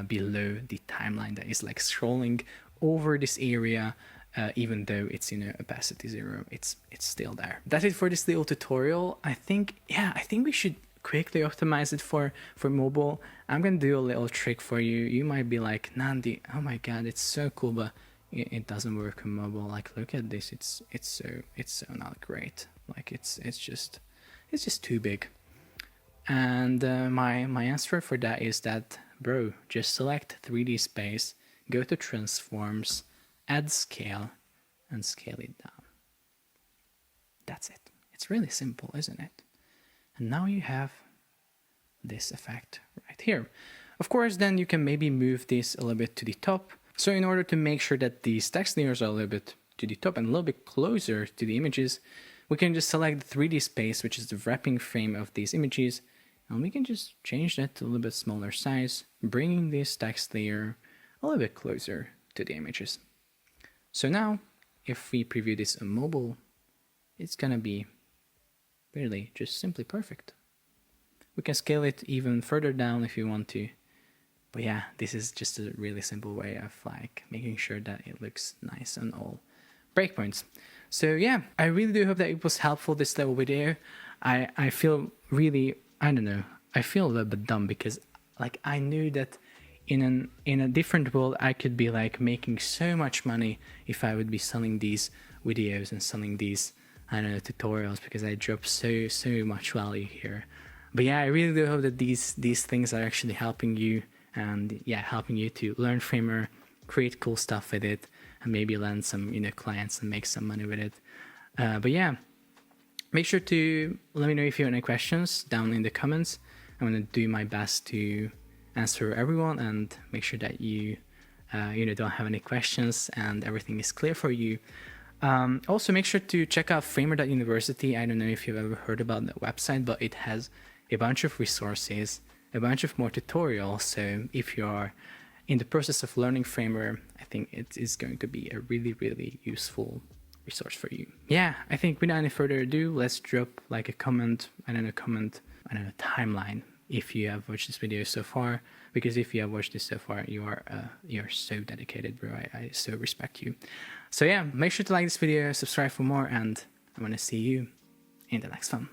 below the timeline that is scrolling over this area. Even though it's opacity 0, it's still there. That's it for this little tutorial. I think we should quickly optimize it for mobile. I'm gonna do a little trick for you. You might be like, Nandi, oh my god, it's so cool, but it doesn't work on mobile. Look at this. It's so not great. It's just too big. And my answer for that is that, bro, just select 3D space, go to transforms, add scale, and scale it down. That's it. It's really simple, isn't it? And now you have this effect right here. Of course, then you can maybe move this a little bit to the top. So in order to make sure that these text layers are a little bit to the top and a little bit closer to the images, we can just select the 3D space, which is the wrapping frame of these images, and we can just change that to a little bit smaller size, bringing this text layer a little bit closer to the images. So now, if we preview this on mobile, it's gonna be really just simply perfect. We can scale it even further down if you want to. But yeah, this is just a really simple way of making sure that it looks nice on all breakpoints. So yeah, I really do hope that it was helpful, this little video. I feel really, I don't know, I feel a little bit dumb because I knew that in a different world I could be making so much money if I would be selling these videos and selling these, I don't know, tutorials, because I drop so much value here. But yeah, I really do hope that these things are actually helping you, and yeah, helping you to learn Framer, create cool stuff with it, and maybe land some clients and make some money with it. But yeah, make sure to let me know if you have any questions down in the comments. I'm gonna do my best to answer everyone and make sure that you don't have any questions and everything is clear for you. Also, make sure to check out framer.university. I don't know if you've ever heard about that website, but it has a bunch of resources, a bunch of more tutorials. So if you are in the process of learning Framer, I think it is going to be a really useful resource for you. Yeah, I think without any further ado, let's drop a comment, timeline if you have watched this video so far, because if you have watched this so far, you're so dedicated, bro. I so respect you. So yeah, make sure to like this video, subscribe for more, and I'm gonna see you in the next one.